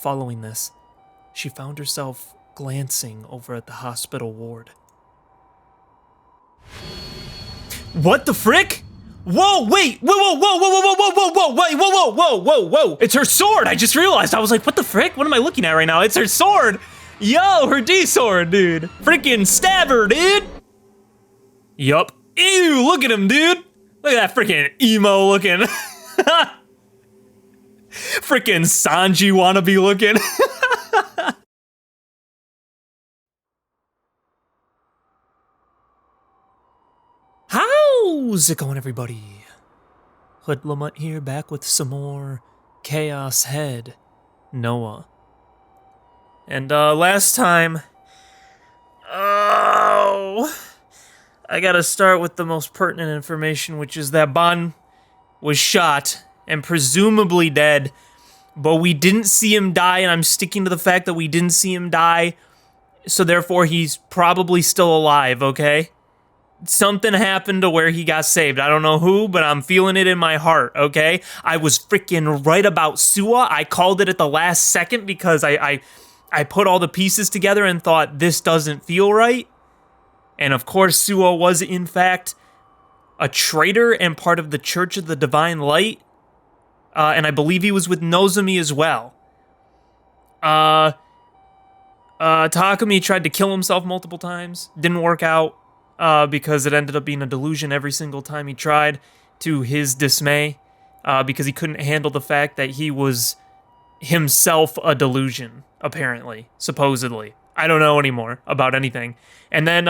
Following this, she found herself glancing over at the hospital ward. What the frick? Whoa, wait, whoa. It's her sword, I just realized. I was like, what the frick? What am I looking at right now? It's her sword. Yo, her D-sword, dude. Freaking stab her, dude. Yup. Ew, look at him, dude. Look at that freaking emo looking. Freaking Sanji wannabe looking. How's it going, everybody? HoodlaMutt here, back with some more Chaos Head Noah. And last time, I gotta start with the most pertinent information, which is that Ban was shot and presumably dead, but we didn't see him die, and I'm sticking to the fact that we didn't see him die, so therefore he's probably still alive, okay? Something happened to where he got saved. I don't know who, but I'm feeling it in my heart, okay? I was freaking right about Suwa. I called it at the last second because I put all the pieces together and thought, this doesn't feel right. And of course, Suwa was in fact a traitor and part of the Church of the Divine Light. And I believe he was with Nozomi as well. Takumi tried to kill himself multiple times. Didn't work out. Because it ended up being a delusion every single time he tried, to his dismay, because he couldn't handle the fact that he was himself a delusion, apparently, supposedly. I don't know anymore about anything. And then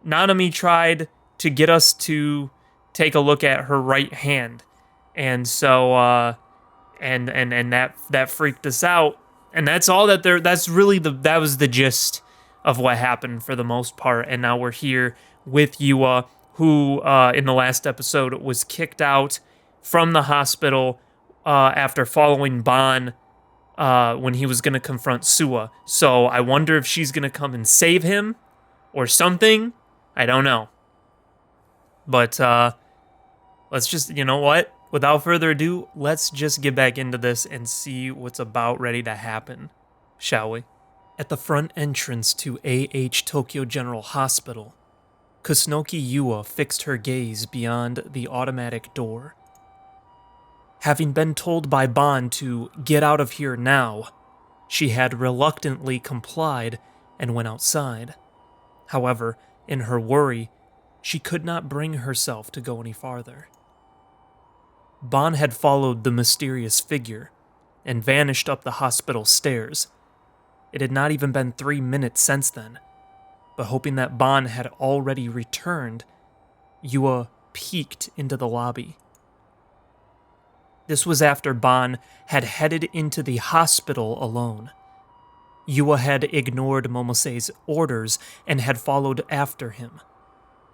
Nanami tried to get us to take a look at her right hand, and so and that freaked us out. And that's all that there. That was the gist of what happened for the most part, and now we're here with YUA, who in the last episode was kicked out from the hospital after following Ban when he was going to confront Suwa. So I wonder if she's going to come and save him or something. I don't know. But let's just, you know what? Without further ado, let's just get back into this and see what's about ready to happen, shall we? At the front entrance to Tokyo General Hospital, Kusunoki YUA fixed her gaze beyond the automatic door. Having been told by Ban to get out of here now, she had reluctantly complied and went outside. However, in her worry, she could not bring herself to go any farther. Ban had followed the mysterious figure and vanished up the hospital stairs. It had not even been 3 minutes since then, but hoping that Ban had already returned, YUA peeked into the lobby. This was after Ban had headed into the hospital alone. YUA had ignored Momose's orders and had followed after him,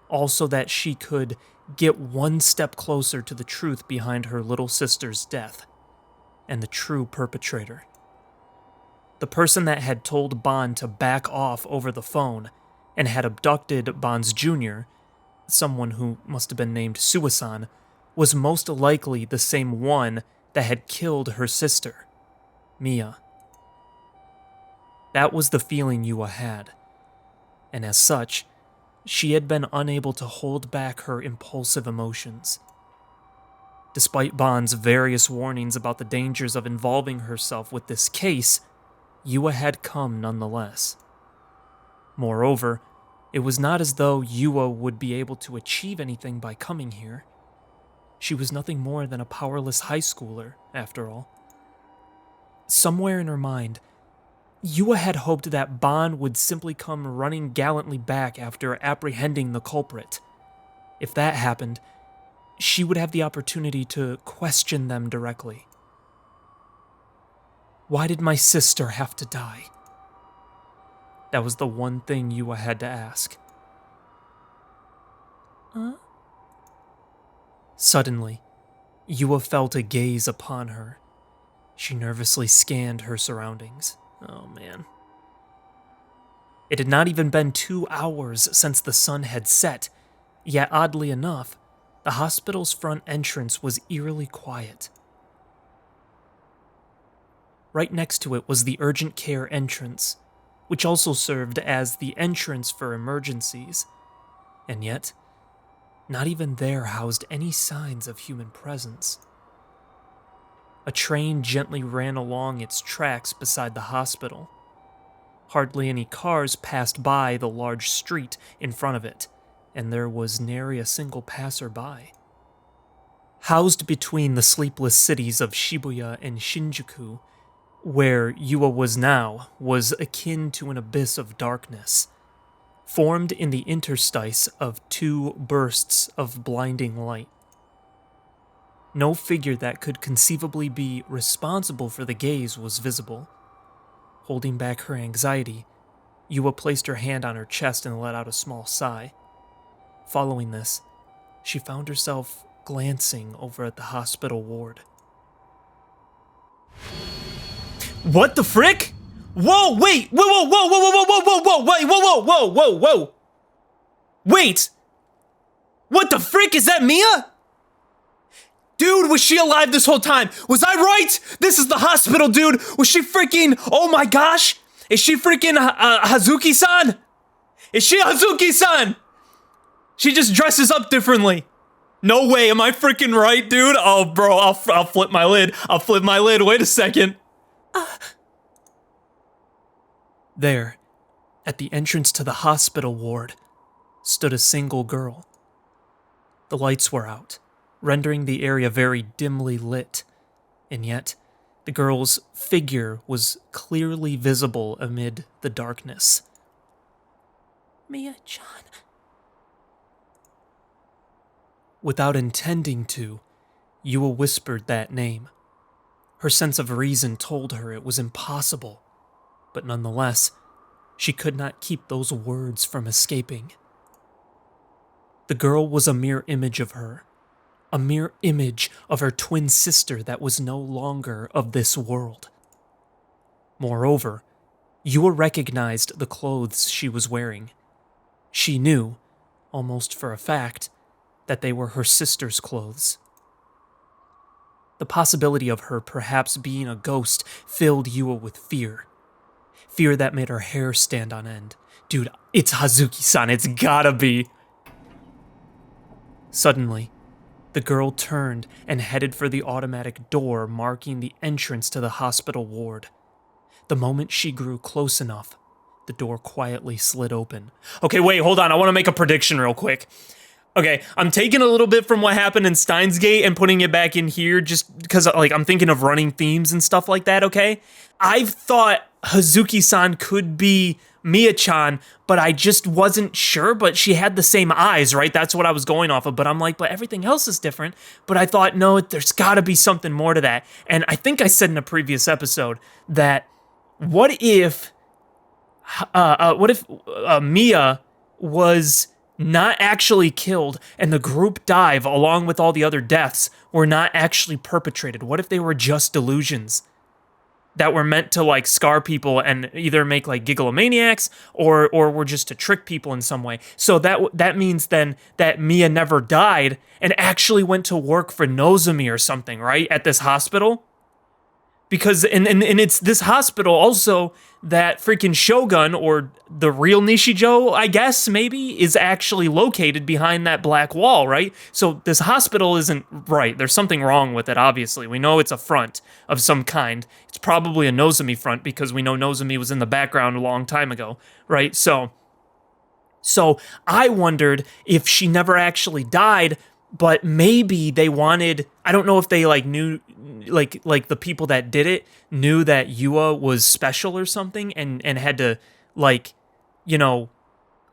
all so that she could get one step closer to the truth behind her little sister's death, and the true perpetrator. The person that had told Ban to back off over the phone and had abducted Ban's junior, someone who must have been named Suwa-san, was most likely the same one that had killed her sister, Mia. That was the feeling YUA had, and as such, she had been unable to hold back her impulsive emotions. Despite Ban's various warnings about the dangers of involving herself with this case, YUA had come nonetheless. Moreover, it was not as though YUA would be able to achieve anything by coming here. She was nothing more than a powerless high schooler, after all. Somewhere in her mind, YUA had hoped that Ban would simply come running gallantly back after apprehending the culprit. If that happened, she would have the opportunity to question them directly. Why did my sister have to die? That was the one thing YUA had to ask. Huh? Suddenly, YUA felt a gaze upon her. She nervously scanned her surroundings. Oh man. It had not even been 2 hours since the sun had set, yet oddly enough, the hospital's front entrance was eerily quiet. Right next to it was the urgent care entrance, which also served as the entrance for emergencies. And yet, not even there housed any signs of human presence. A train gently ran along its tracks beside the hospital. Hardly any cars passed by the large street in front of it, and there was nary a single passerby. Housed between the sleepless cities of Shibuya and Shinjuku, where YUA was now, was akin to an abyss of darkness, formed in the interstice of two bursts of blinding light. No figure that could conceivably be responsible for the gaze was visible. Holding back her anxiety, YUA placed her hand on her chest and let out a small sigh. Following this, she found herself glancing over at the hospital ward. What the frick? Whoa, wait! Whoa, whoa, whoa, whoa, whoa, whoa, whoa, whoa, wait, whoa, whoa, whoa, whoa, whoa! Wait! What the frick? Is that Mia? Dude, was she alive this whole time? Was I right? This is the hospital, dude. Was she freaking... Oh my gosh. Is she freaking Hazuki-san? Is she Hazuki-san? She just dresses up differently. No way. Am I freaking right, dude? Oh, bro, I'll flip my lid. I'll flip my lid. Wait a second. There, at the entrance to the hospital ward, stood a single girl. The lights were out, rendering the area very dimly lit, and yet the girl's figure was clearly visible amid the darkness. Mia-chan. Without intending to, YUA whispered that name. Her sense of reason told her it was impossible, but nonetheless, she could not keep those words from escaping. The girl was a mere image of her. A mere image of her twin sister that was no longer of this world. Moreover, YUA recognized the clothes she was wearing. She knew, almost for a fact, that they were her sister's clothes. The possibility of her perhaps being a ghost filled YUA with fear. Fear that made her hair stand on end. Dude, it's Hazuki-san, it's gotta be. Suddenly, the girl turned and headed for the automatic door marking the entrance to the hospital ward. The moment she grew close enough, the door quietly slid open. Okay, wait, hold on, I want to make a prediction real quick. Okay, I'm taking a little bit from what happened in Steins Gate and putting it back in here just because, like, I'm thinking of running themes and stuff like that, okay? I've thought Hazuki-san could be Mia-chan, but I just wasn't sure, but she had the same eyes, right? That's what I was going off of, but I'm like, but everything else is different. But I thought, no, there's gotta be something more to that. And I think I said in a previous episode that what if Mia was not actually killed and the group dive along with all the other deaths were not actually perpetrated? What if they were just delusions that were meant to, like, scar people and either make, like, gigglomaniacs or were just to trick people in some way? So that means then that Mia never died and actually went to work for Nozomi or something, right? At this hospital? Because, and it's this hospital also that freaking Shogun, or the real Nishijo, I guess, maybe, is actually located behind that black wall, right? So this hospital isn't right. There's something wrong with it, obviously. We know it's a front of some kind. It's probably a Nozomi front because we know Nozomi was in the background a long time ago, right? So I wondered if she never actually died, but maybe they wanted, I don't know if they, like, knew, like the people that did it knew that YUA was special or something and had to, like, you know,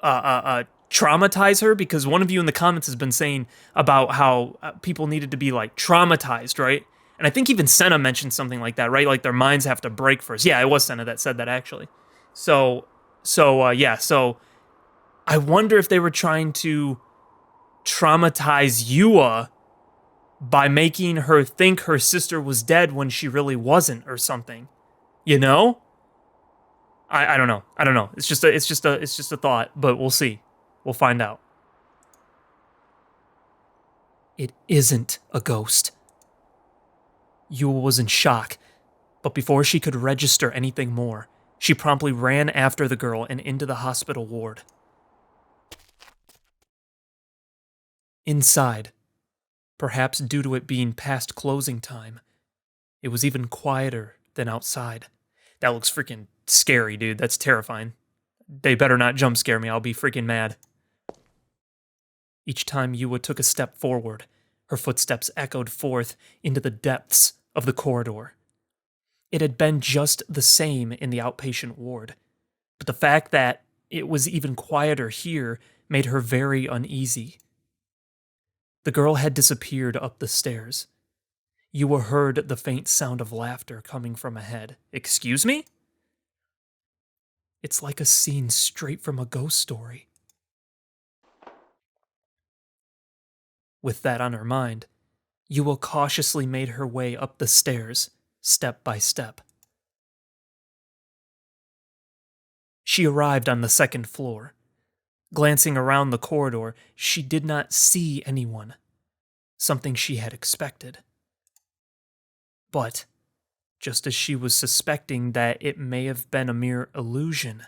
traumatize her, because one of you in the comments has been saying about how people needed to be, like, traumatized, right? And I think even Senna mentioned something like that, right? Like, their minds have to break first. Yeah, it was Senna that said that, actually. So I wonder if they were trying to traumatize YUA by making her think her sister was dead when she really wasn't, or something. You know? I don't know. I don't know. It's just a thought, but we'll see. We'll find out. It isn't a ghost. YUA was in shock. But before she could register anything more, she promptly ran after the girl and into the hospital ward. Inside, perhaps due to it being past closing time, it was even quieter than outside. That looks freaking scary, dude. That's terrifying. They better not jump scare me. I'll be freaking mad. Each time YUA took a step forward, her footsteps echoed forth into the depths of the corridor. It had been just the same in the outpatient ward, but the fact that it was even quieter here made her very uneasy. The girl had disappeared up the stairs. YUA heard the faint sound of laughter coming from ahead. Excuse me? It's like a scene straight from a ghost story. With that on her mind, YUA cautiously made her way up the stairs, step by step. She arrived on the second floor. Glancing around the corridor, she did not see anyone, something she had expected. But, just as she was suspecting that it may have been a mere illusion,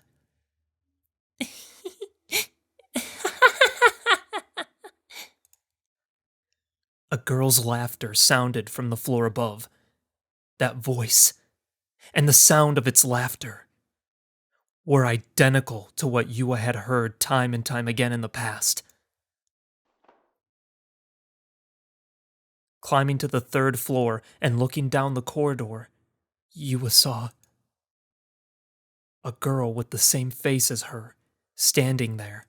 a girl's laughter sounded from the floor above. That voice, and the sound of its laughter, were identical to what YUA had heard time and time again in the past. Climbing to the third floor and looking down the corridor, YUA saw a girl with the same face as her, standing there.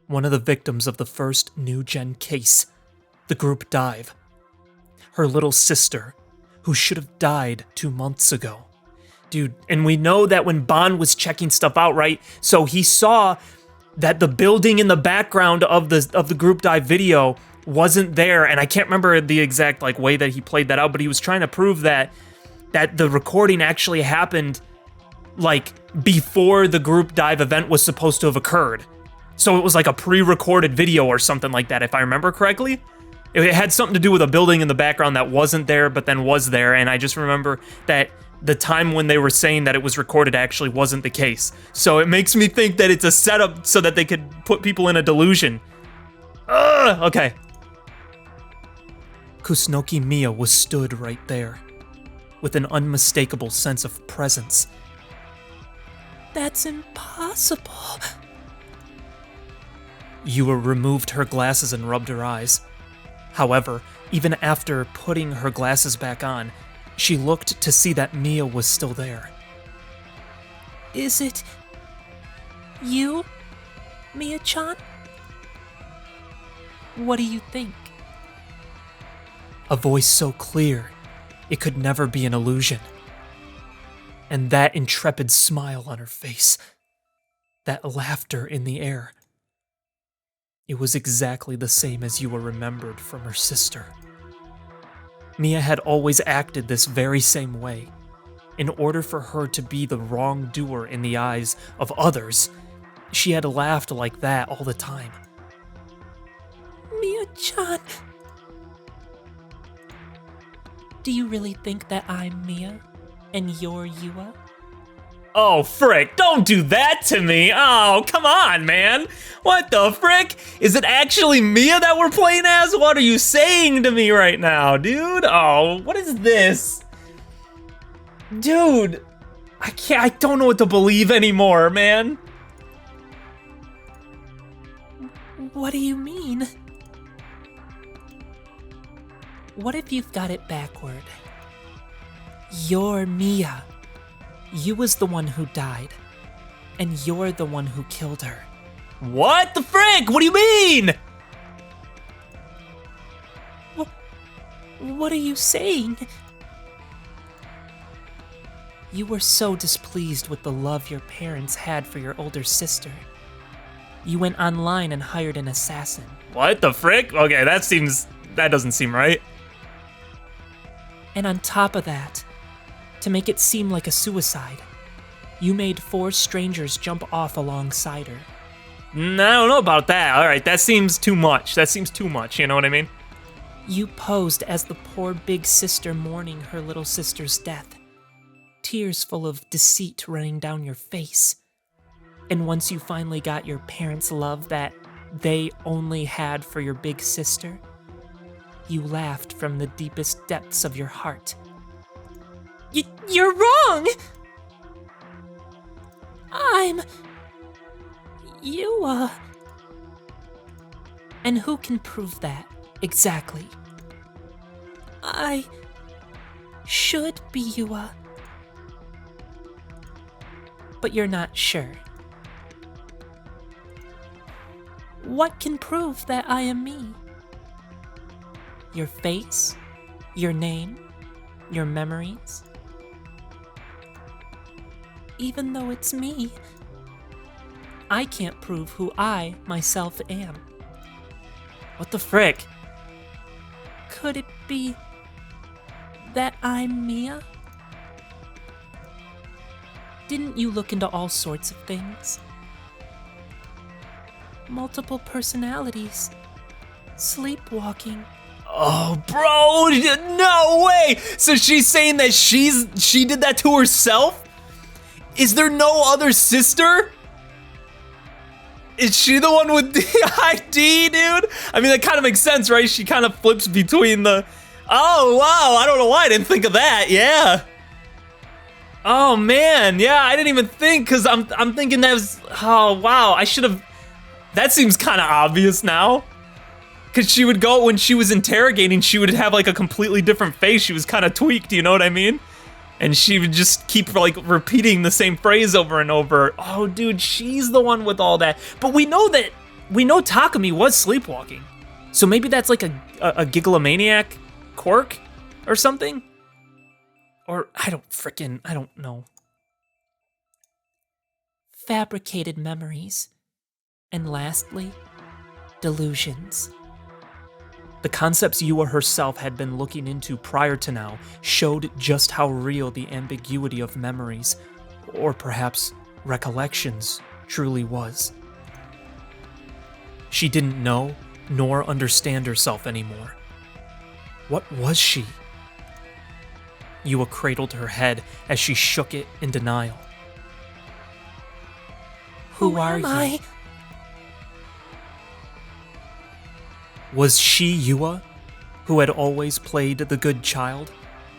One of the victims of the first new-gen case, the group dive. Her little sister, who should have died 2 months ago. Dude, and we know that when Bond was checking stuff out, right? So he saw that the building in the background of the group dive video wasn't there, and I can't remember the exact way that he played that out, but he was trying to prove that the recording actually happened before the group dive event was supposed to have occurred. So it was like a pre-recorded video or something like that, if I remember correctly. It had something to do with a building in the background that wasn't there, but then was there, and I just remember that the time when they were saying that it was recorded actually wasn't the case. So it makes me think that it's a setup so that they could put people in a delusion. Okay. Kusunoki Miya was stood right there, with an unmistakable sense of presence. That's impossible. YUA removed her glasses and rubbed her eyes. However, even after putting her glasses back on, she looked to see that Miya was still there. Is it you, Miya-chan? What do you think? A voice so clear, it could never be an illusion. And that intrepid smile on her face, that laughter in the air. It was exactly the same as YUA remembered from her sister. Miya had always acted this very same way. In order for her to be the wrongdoer in the eyes of others, she had laughed like that all the time. Miya-chan, do you really think that I'm Miya and you're YUA? Oh, frick, don't do that to me. Oh, come on, man. What the frick? Is it actually Miya that we're playing as? What are you saying to me right now, dude? Oh, what is this? Dude, I don't know what to believe anymore, man. What do you mean? What if you've got it backward? You're Miya. You was the one who died, and you're the one who killed her. What the frick? What do you mean? What are you saying? You were so displeased with the love your parents had for your older sister. You went online and hired an assassin. What the frick? Okay, that doesn't seem right. And on top of that, to make it seem like a suicide, you made 4 strangers jump off alongside her. I don't know about that. All right, that seems too much. That seems too much, you know what I mean? You posed as the poor big sister mourning her little sister's death. Tears full of deceit running down your face. And once you finally got your parents' love that they only had for your big sister, you laughed from the deepest depths of your heart. You're wrong! I'm YUA. And who can prove that exactly? I should be YUA. But you're not sure. What can prove that I am me? Your face? Your name? Your memories? Even though it's me, I can't prove who I, myself, am. What the frick? Could it be that I'm Mia? Didn't you look into all sorts of things? Multiple personalities, sleepwalking. Oh, bro, no way! So she's saying that she did that to herself? Is there no other sister? Is she the one with the ID, dude? I mean, that kind of makes sense, right? She kind of flips between the... Oh, wow, I don't know why I didn't think of that, yeah. Oh, man, yeah, I didn't even think, because I'm thinking that was... Oh, wow, I should have... That seems kind of obvious now. Because she would go, when she was interrogating, she would have, like, a completely different face. She was kind of tweaked, you know what I mean? And she would just keep, like, repeating the same phrase over and over. Oh, dude, she's the one with all that. But we know Takumi was sleepwalking. So maybe that's like a gigalomaniac quirk or something? Or, I don't know. Fabricated memories. And lastly, delusions. The concepts YUA herself had been looking into prior to now showed just how real the ambiguity of memories, or perhaps recollections, truly was. She didn't know nor understand herself anymore. What was she? YUA cradled her head as she shook it in denial. Who are you? Was she YUA, who had always played the good child,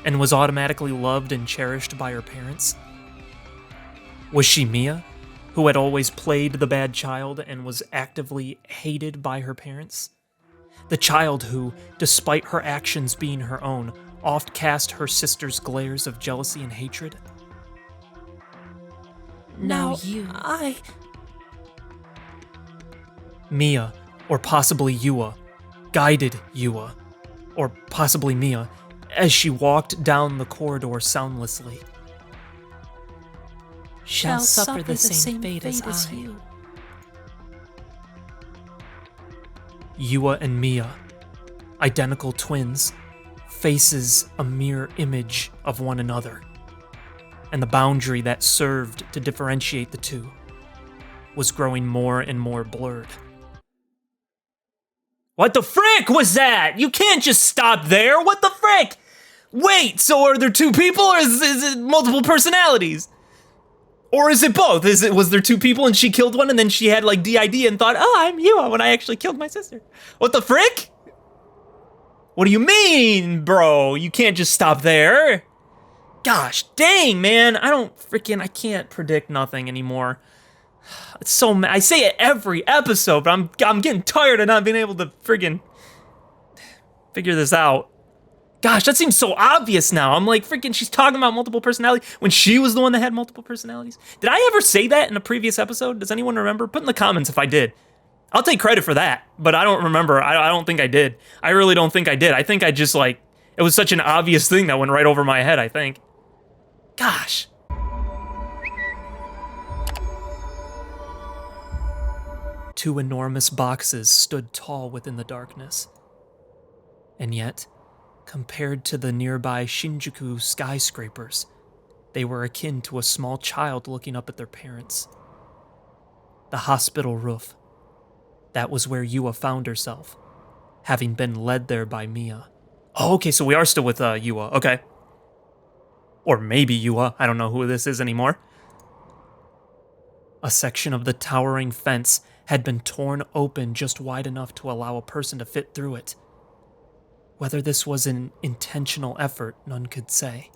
and was automatically loved and cherished by her parents? Was she Mia, who had always played the bad child and was actively hated by her parents? The child who, despite her actions being her own, oft cast her sister's glares of jealousy and hatred? Now Mia, or possibly YUA, guided YUA, or possibly Mia, as she walked down the corridor soundlessly. Shall suffer the same fate as you. YUA and Mia, identical twins, faces a mirror image of one another, and the boundary that served to differentiate the two was growing more and more blurred. What the frick was that? You can't just stop there. What the frick? Wait, so are there two people, or is it multiple personalities? Or is it both? Was there two people and she killed one and then she had like DID and thought, oh, I'm YUA when I actually killed my sister? What the frick? What do you mean, bro? You can't just stop there. Gosh, dang, man. I can't predict nothing anymore. It's so I say it every episode, but I'm getting tired of not being able to friggin' figure this out. Gosh, that seems so obvious now. I'm like, freaking, she's talking about multiple personalities when she was the one that had multiple personalities. Did I ever say that in a previous episode? Does anyone remember? Put in the comments if I did. I'll take credit for that, but I don't remember. I don't think I did. I really don't think I did. I think I just like, it was such an obvious thing that went right over my head, I think. Gosh. Two enormous boxes stood tall within the darkness. And yet, compared to the nearby Shinjuku skyscrapers, they were akin to a small child looking up at their parents. The hospital roof That was where YUA found herself, having been led there by Mia. Oh, okay, so we are still with YUA, okay. Or maybe YUA, I don't know who this is anymore. A section of the towering fence had been torn open just wide enough to allow a person to fit through it. Whether this was an intentional effort, none could say.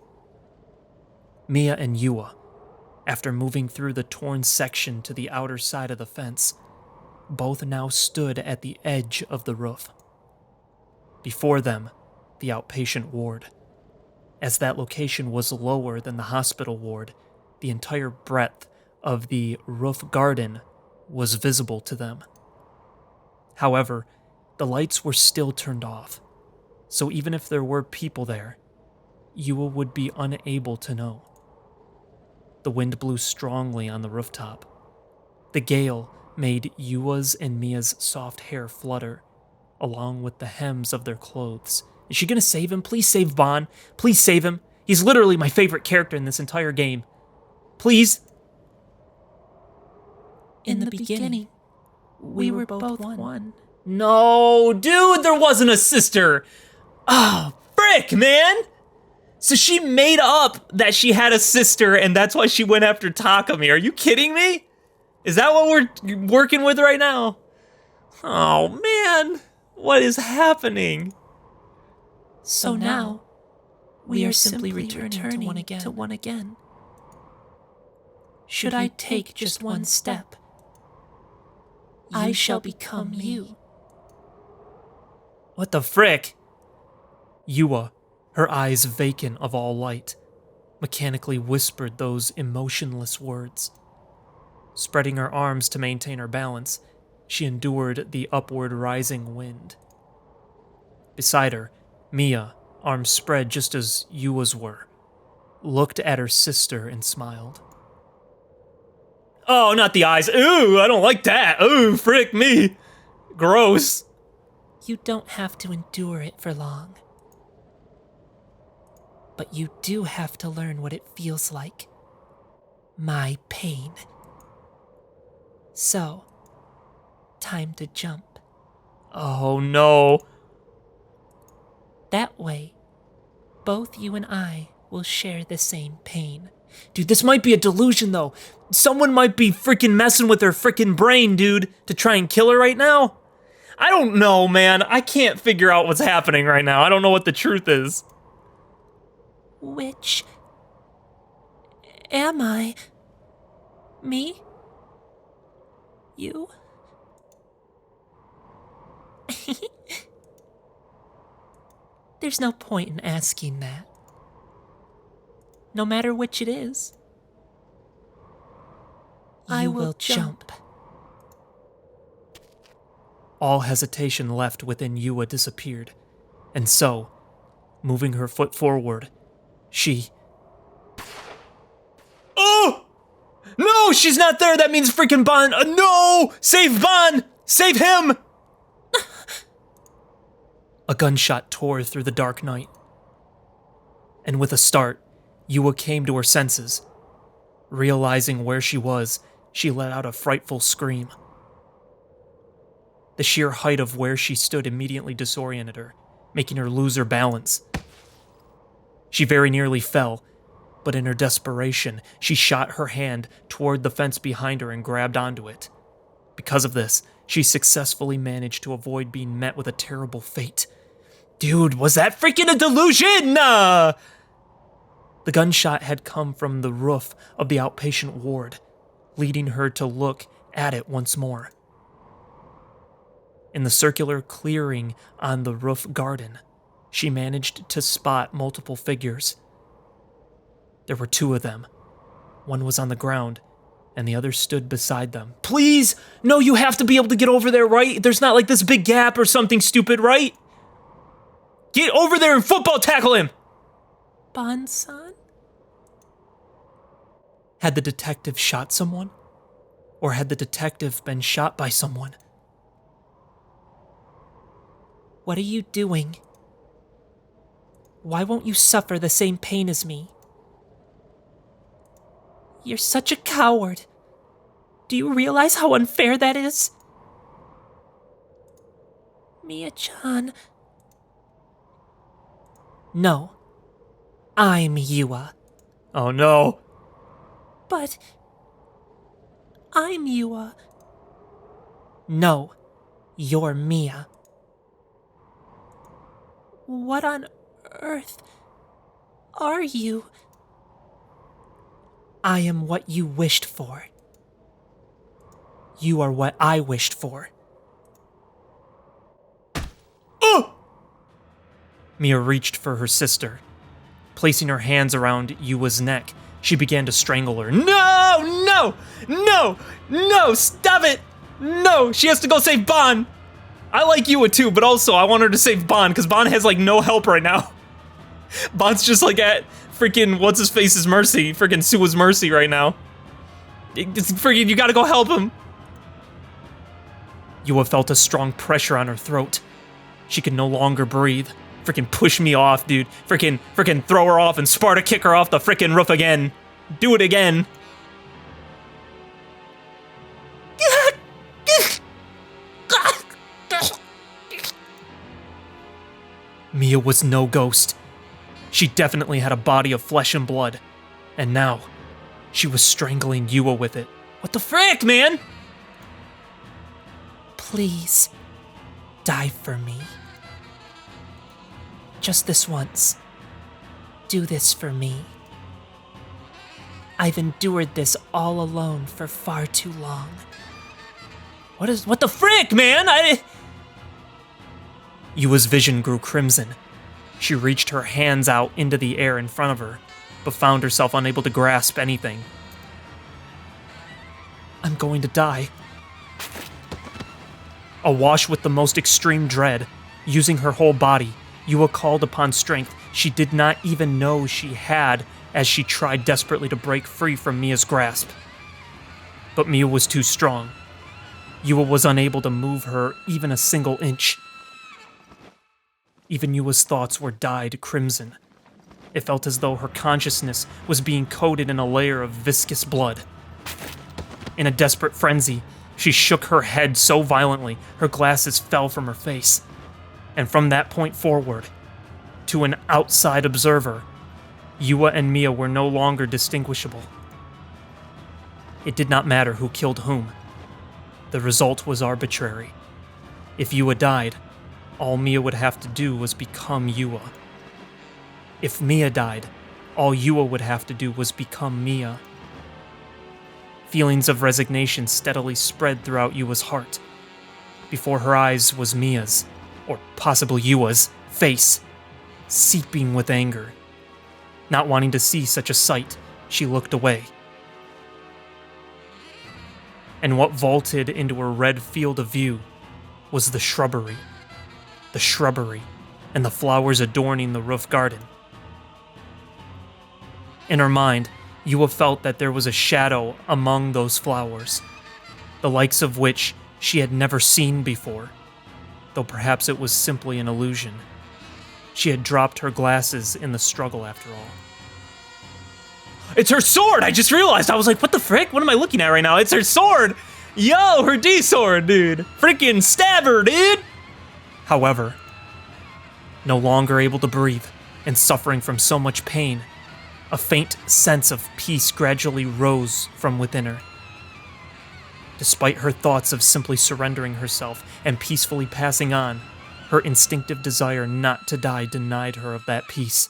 Mia and YUA, after moving through the torn section to the outer side of the fence, both now stood at the edge of the roof. Before them, the outpatient ward. As that location was lower than the hospital ward, the entire breadth of the roof garden was visible to them. However, the lights were still turned off, so even if there were people there, YUA would be unable to know. The wind blew strongly on the rooftop. The gale made YUA's and Mia's soft hair flutter, along with the hems of their clothes. Is she gonna save him? Please save Bon. Please save him. He's literally my favorite character in this entire game. Please. In the beginning, we were both one. No, dude, there wasn't a sister. Oh, frick, man. So she made up that she had a sister, and that's why she went after Takumi. Are you kidding me? Is that what we're working with right now? Oh, man. What is happening? So now, we are simply returning to one again. Should I take just one step, I shall become you. What the frick? YUA, her eyes vacant of all light, mechanically whispered those emotionless words. Spreading her arms to maintain her balance, she endured the upward rising wind. Beside her, Mia, arms spread just as YUA's were, looked at her sister and smiled. Oh, not the eyes. Ooh, I don't like that. Ooh, frick me. Gross. You don't have to endure it for long. But you do have to learn what it feels like. My pain. So, time to jump. Oh no. That way, both you and I will share the same pain. Dude, this might be a delusion though. Someone might be freaking messing with her freaking brain, dude, to try and kill her right now. I don't know, man. I can't figure out what's happening right now. I don't know what the truth is. Which am I? Me? You? There's no point in asking that. No matter which it is, I will jump. All hesitation left within YUA disappeared, and so, moving her foot forward, she... Oh! No, she's not there! That means freaking Bon... no! Save Bon! Save him! A gunshot tore through the dark night. And with a start, YUA came to her senses. Realizing where she was, she let out a frightful scream. The sheer height of where she stood immediately disoriented her, making her lose her balance. She very nearly fell, but in her desperation, she shot her hand toward the fence behind her and grabbed onto it. Because of this, she successfully managed to avoid being met with a terrible fate. Dude, was that freaking a delusion? The gunshot had come from the roof of the outpatient ward, leading her to look at it once more. In the circular clearing on the roof garden, she managed to spot multiple figures. There were two of them. One was on the ground, and the other stood beside them. Please! No, you have to be able to get over there, right? There's not like this big gap or something stupid, right? Get over there and football tackle him! Bon-san? Had the detective shot someone? Or had the detective been shot by someone? What are you doing? Why won't you suffer the same pain as me? You're such a coward. Do you realize how unfair that is? Mia-chan. No. I'm YUA. Oh no. But I'm YUA. No, you're Mia. What on earth are you? I am what you wished for. You are what I wished for. Oh! Mia reached for her sister. Placing her hands around Yua's neck, she began to strangle her. No! No! No! No! Stop it! No! She has to go save Bon! I like Yua too, but also I want her to save Bon, because Bon has like no help right now. Bon's just like at freaking what's-his-face's mercy, freaking Sua's mercy right now. It's freaking, you gotta go help him. Yua felt a strong pressure on her throat. She could no longer breathe. Freaking push me off, dude. Freaking throw her off and Sparta kick her off the freaking roof again. Do it again. Mia was no ghost. She definitely had a body of flesh and blood. And now, she was strangling Yua with it. What the frick, man? Please, die for me. Just this once. Do this for me. I've endured this all alone for far too long. What the frick, man? Yua's vision grew crimson. She reached her hands out into the air in front of her, but found herself unable to grasp anything. I'm going to die. Awash with the most extreme dread, using her whole body, Yua called upon strength she did not even know she had as she tried desperately to break free from Mia's grasp. But Mia was too strong. Yua was unable to move her even a single inch. Even Yua's thoughts were dyed crimson. It felt as though her consciousness was being coated in a layer of viscous blood. In a desperate frenzy, she shook her head so violently her glasses fell from her face. And from that point forward, to an outside observer, Yua and Mia were no longer distinguishable. It did not matter who killed whom. The result was arbitrary. If Yua died, all Mia would have to do was become Yua. If Mia died, all Yua would have to do was become Mia. Feelings of resignation steadily spread throughout Yua's heart. Before her eyes was Mia's, or possibly Yua's, face, seeping with anger. Not wanting to see such a sight, she looked away. And what vaulted into her red field of view was the shrubbery. The shrubbery and the flowers adorning the roof garden. In her mind, Yua felt that there was a shadow among those flowers, the likes of which she had never seen before, though perhaps it was simply an illusion. She had dropped her glasses in the struggle after all. It's her sword! I just realized! I was like, what the frick? What am I looking at right now? It's her sword! Yo, her D-sword, dude! Freaking stab her, dude! However, no longer able to breathe and suffering from so much pain, a faint sense of peace gradually rose from within her. Despite her thoughts of simply surrendering herself and peacefully passing on, her instinctive desire not to die denied her of that peace.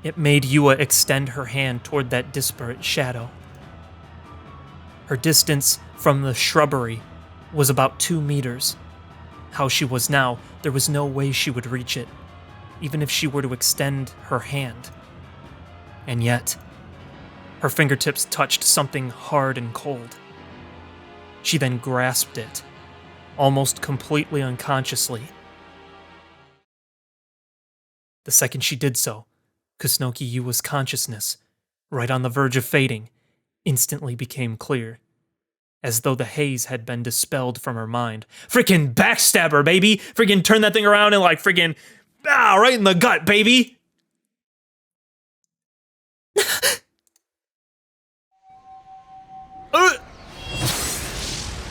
It made Yua extend her hand toward that disparate shadow. Her distance from the shrubbery was about 2 meters. How she was now, there was no way she would reach it, even if she were to extend her hand. And yet, her fingertips touched something hard and cold. She then grasped it, almost completely unconsciously. The second she did so, Kusunoki Yua's consciousness, right on the verge of fading, instantly became clear, as though the haze had been dispelled from her mind. Freaking backstabber, baby! Freaking turn that thing around and like freaking, right in the gut, baby!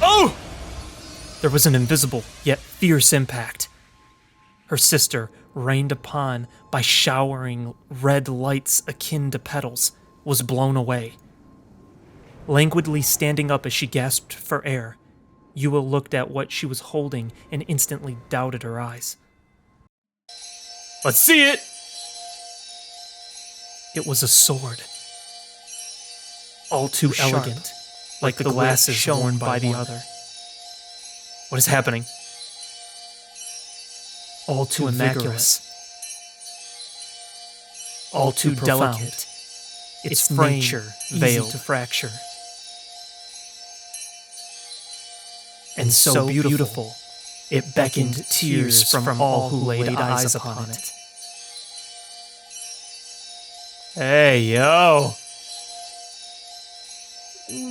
Oh! There was an invisible, yet fierce impact. Her sister, rained upon by showering red lights akin to petals, was blown away. Languidly standing up as she gasped for air, YUA looked at what she was holding and instantly doubted her eyes. Let's see it! It was a sword. All too elegant, like the glasses worn by the other. What is happening? All too immaculate. All too delicate. Its nature veiled to fracture. And so beautiful, it beckoned tears from all who laid eyes upon it. Hey, yo!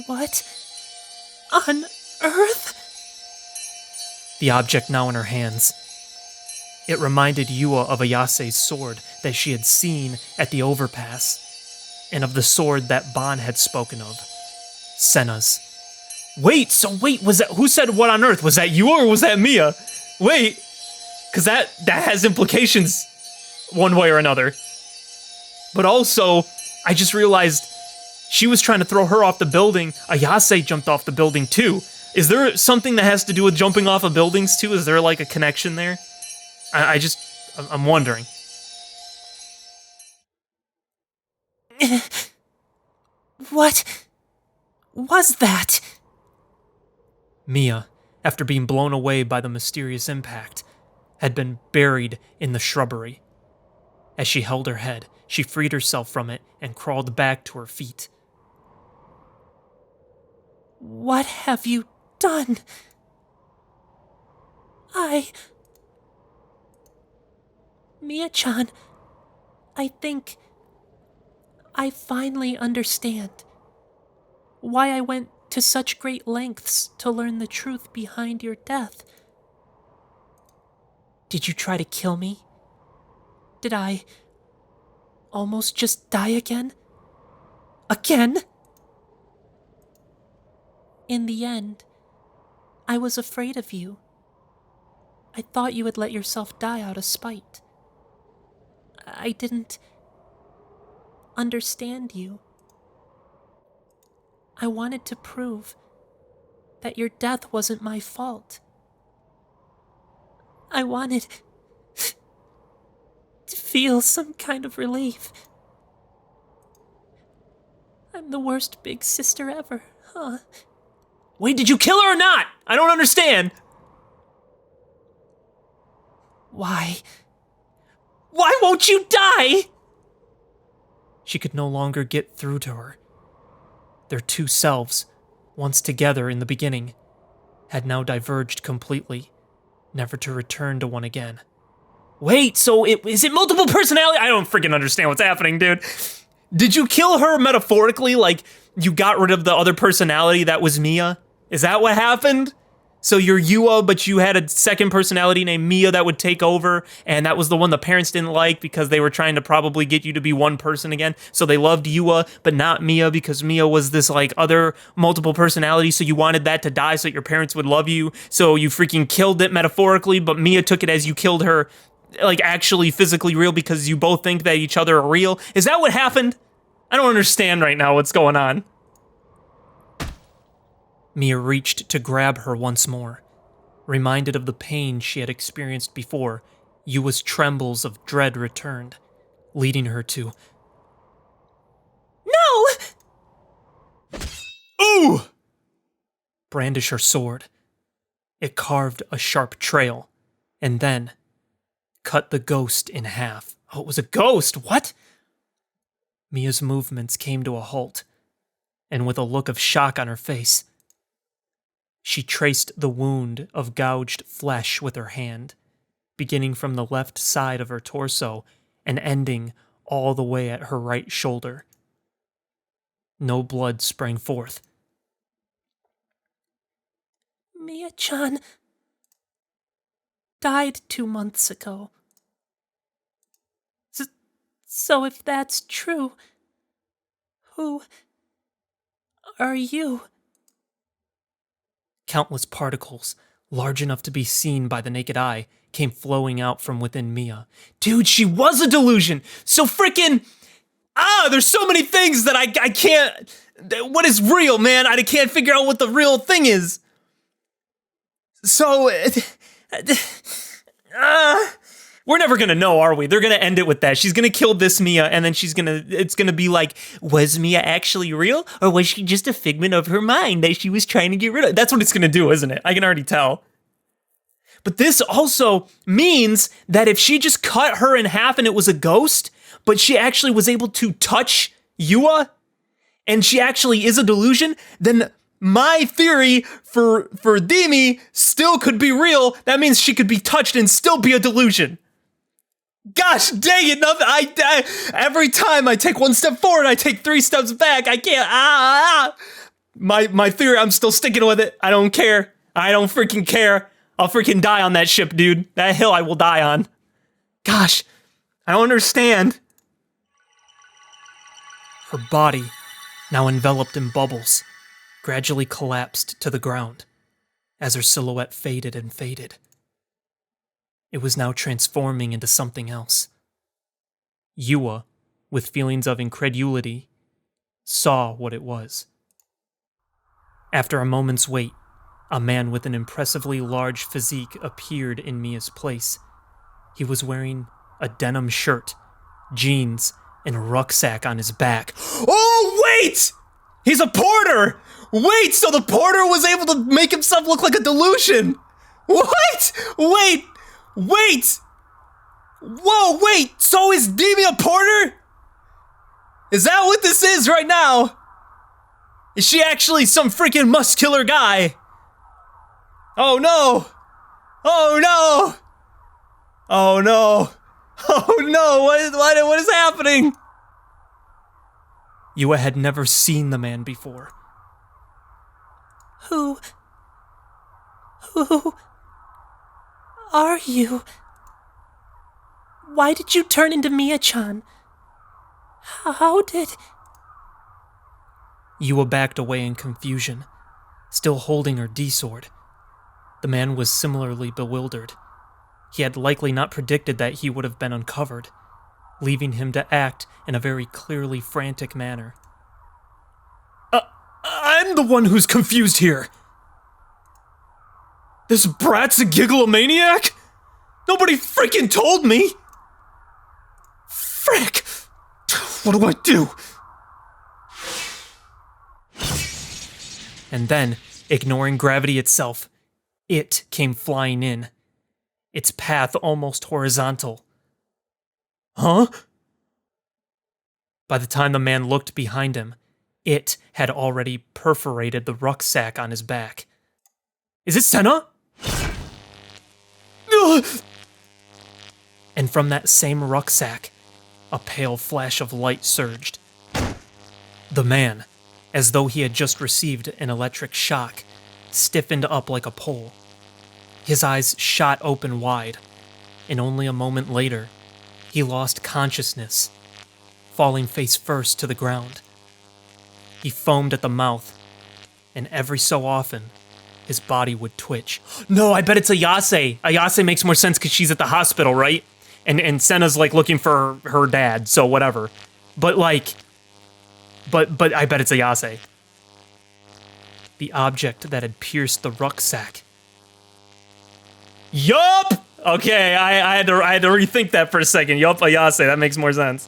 What on earth? The object now in her hands. It reminded YUA of Ayase's sword that she had seen at the overpass, and of the sword that Ban had spoken of, Senna's. Wait, was that, who said what on earth? Was that you or was that Mia? Wait, because that has implications one way or another. But also, I just realized she was trying to throw her off the building. Ayase jumped off the building too. Is there something that has to do with jumping off of buildings too? Is there like a connection there? I'm wondering. What was that? Mia, after being blown away by the mysterious impact, had been buried in the shrubbery. As she held her head, she freed herself from it and crawled back to her feet. What have you done? Mia-chan, I think I finally understand why I went to such great lengths to learn the truth behind your death. Did you try to kill me? Did I almost just die again? Again? In the end, I was afraid of you. I thought you would let yourself die out of spite. I didn't understand you. I wanted to prove that your death wasn't my fault. I wanted to feel some kind of relief. I'm the worst big sister ever, huh? Wait, did you kill her or not? I don't understand. Why? Why won't you die? She could no longer get through to her. Their two selves, once together in the beginning, had now diverged completely, never to return to one again. Wait, so is it multiple personality? I don't freaking understand what's happening, dude. Did you kill her metaphorically, like you got rid of the other personality that was Mia? Is that what happened? So you're YUA, but you had a second personality named Mia that would take over, and that was the one the parents didn't like because they were trying to probably get you to be one person again. So they loved YUA, but not Mia because Mia was this like other multiple personality, so you wanted that to die so that your parents would love you. So you freaking killed it metaphorically, but Mia took it as you killed her, like actually physically real because you both think that each other are real. Is that what happened? I don't understand right now what's going on. Mia reached to grab her once more. Reminded of the pain she had experienced before, Yua's trembles of dread returned, leading her to... No! Ooh! Brandish her sword. It carved a sharp trail, and then cut the ghost in half. Oh, it was a ghost! What? Mia's movements came to a halt, and with a look of shock on her face, she traced the wound of gouged flesh with her hand, beginning from the left side of her torso and ending all the way at her right shoulder. No blood sprang forth. Mia-chan died 2 months ago. So if that's true, who are you? Countless particles large enough to be seen by the naked eye, came flowing out from within Mia. Dude, she was a delusion! So freaking... there's so many things that I can't... What is real, man? I can't figure out what the real thing is. So... we're never gonna know, are we? They're gonna end it with that. She's gonna kill this Mia, and then it's gonna be like, was Mia actually real? Or was she just a figment of her mind that she was trying to get rid of? That's what it's gonna do, isn't it? I can already tell. But this also means that if she just cut her in half and it was a ghost, but she actually was able to touch YUA, and she actually is a delusion, then my theory for Dimi still could be real. That means she could be touched and still be a delusion. Gosh dang it, nothing. Every time I take one step forward, I take 3 steps back. I can't. My theory, I'm still sticking with it. I don't care. I don't freaking care. I'll freaking die on that ship, dude. That hill I will die on. Gosh, I don't understand. Her body, now enveloped in bubbles, gradually collapsed to the ground as her silhouette faded and faded. It was now transforming into something else. YUA, with feelings of incredulity, saw what it was. After a moment's wait, a man with an impressively large physique appeared in Mia's place. He was wearing a denim shirt, jeans, and a rucksack on his back. Oh, wait! He's a porter! Wait, so the porter was able to make himself look like a delusion! What? Wait! Whoa, wait! So is Dimi a porter? Is that what this is right now? Is she actually some freaking muscular guy? Oh no! Oh no! Oh no! Oh no! What is happening? YUA had never seen the man before. Who are you? Why did you turn into Mia-chan? How did... YUA backed away in confusion, still holding her D-sword. The man was similarly bewildered. He had likely not predicted that he would have been uncovered, leaving him to act in a very clearly frantic manner. I'm the one who's confused here. This brat's a gigglomaniac? Nobody freaking told me! Frick! What do I do? And then, ignoring gravity itself, it came flying in, its path almost horizontal. Huh? By the time the man looked behind him, it had already perforated the rucksack on his back. Is it Senna? And from that same rucksack, a pale flash of light surged. The man, as though he had just received an electric shock, stiffened up like a pole. His eyes shot open wide, and only a moment later, he lost consciousness, falling face first to the ground. He foamed at the mouth, and every so often, his body would twitch. No, I bet it's Ayase. Ayase makes more sense because she's at the hospital, right? And Senna's like looking for her dad, so whatever. But like, but I bet it's Ayase. The object that had pierced the rucksack. Yup! Okay, I had to rethink that for a second. Yup, Ayase, that makes more sense.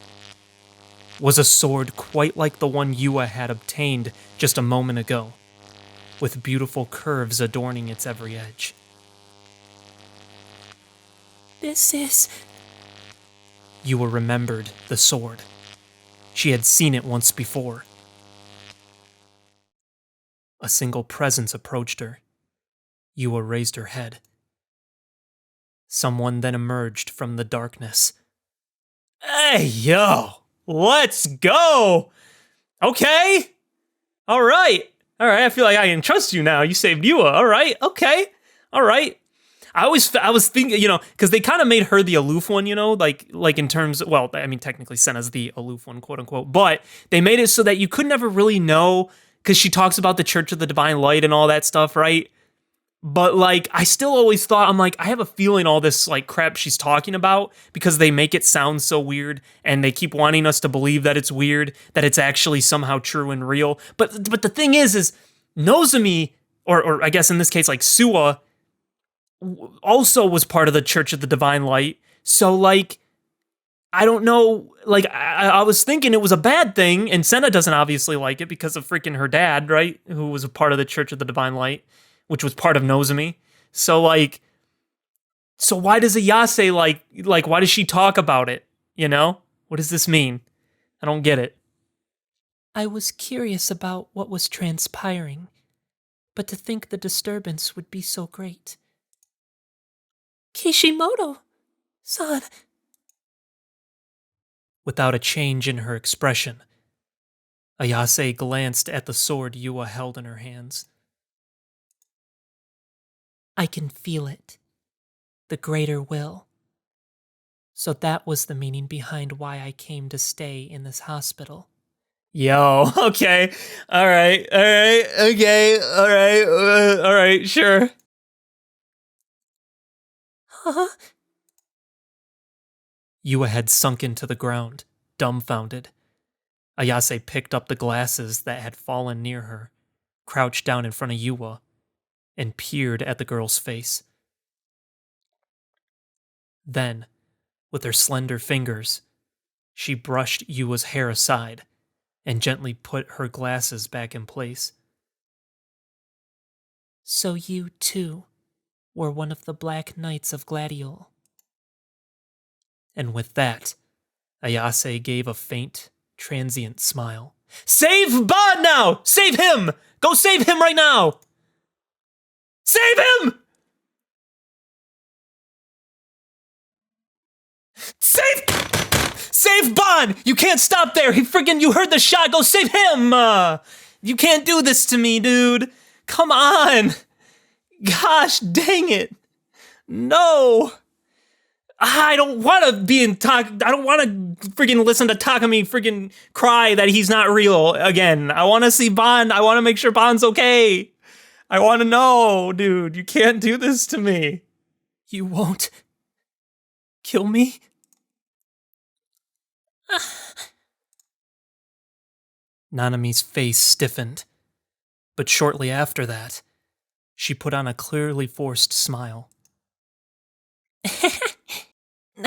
Was a sword quite like the one YUA had obtained just a moment ago, with beautiful curves adorning its every edge. This is... YUA remembered the sword. She had seen it once before. A single presence approached her. YUA raised her head. Someone then emerged from the darkness. Hey, yo! Let's go! Okay! Alright! Alright, I feel like I can trust you now. You saved YUA. Alright, okay. Alright. I was thinking, you know, because they kind of made her the aloof one, you know, like in terms, well, I mean, technically Senna's the aloof one, quote unquote, but they made it so that you could never really know, because she talks about the Church of the Divine Light and all that stuff, right? But, like, I still always thought, I'm like, I have a feeling all this, like, crap she's talking about, because they make it sound so weird, and they keep wanting us to believe that it's weird, that it's actually somehow true and real. But the thing is Nozomi, or I guess in this case, like, Suwa, also was part of the Church of the Divine Light. So, like, I don't know, like, I was thinking it was a bad thing, and Senna doesn't obviously like it because of freaking her dad, right? Who was a part of the Church of the Divine Light, which was part of Nozomi. So, like, so why does Ayase, like, why does she talk about it, you know? What does this mean? I don't get it. I was curious about what was transpiring, but to think the disturbance would be so great. Kishimoto-san. Without a change in her expression, Ayase glanced at the sword YUA held in her hands. I can feel it. The greater will. So that was the meaning behind why I came to stay in this hospital. Yo, okay, alright, okay, alright, sure. Huh? YUA had sunk into the ground, dumbfounded. Ayase picked up the glasses that had fallen near her, crouched down in front of YUA, and peered at the girl's face. Then, with her slender fingers, she brushed YUA's hair aside and gently put her glasses back in place. So you, too, were one of the Black Knights of Gladiol. And with that, Ayase gave a faint, transient smile. Save Bod now! Save him! Go save him right now! Save him! Save Bon! You can't stop there! You heard the shot! Go save him! You can't do this to me, dude! Come on! Gosh dang it! No! I don't want to be in I don't want to friggin' listen to Takumi friggin' cry that he's not real again. I want to see Bon. I want to make sure Bon's okay. I want to know, dude. You can't do this to me. You won't kill me? Nanami's face stiffened, but shortly after that, she put on a clearly forced smile.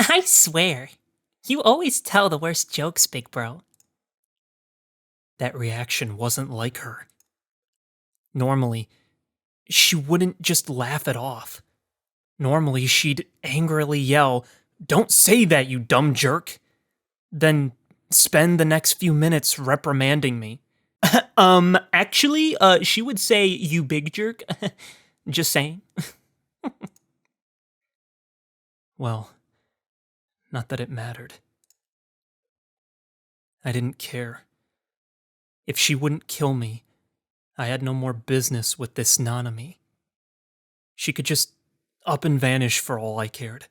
I swear, you always tell the worst jokes, big bro. That reaction wasn't like her. Normally, she wouldn't just laugh it off. Normally, she'd angrily yell, "Don't say that, you dumb jerk!" Then spend the next few minutes reprimanding me. Actually, she would say, "You big jerk." Just saying. Well, not that it mattered. I didn't care. If she wouldn't kill me, I had no more business with this Nanami. She could just up and vanish for all I cared.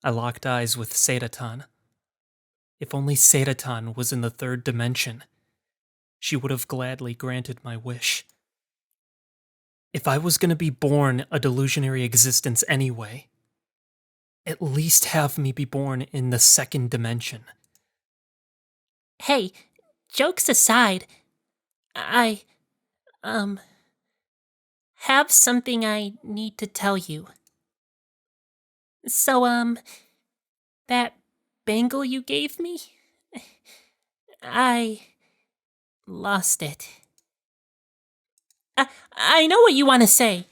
I locked eyes with Seiratan. If only Seiratan was in the third dimension, she would have gladly granted my wish. If I was going to be born a delusionary existence anyway, at least have me be born in the second dimension. Hey, jokes aside, I, have something I need to tell you. So, that bangle you gave me? I lost it. I know what you want to say.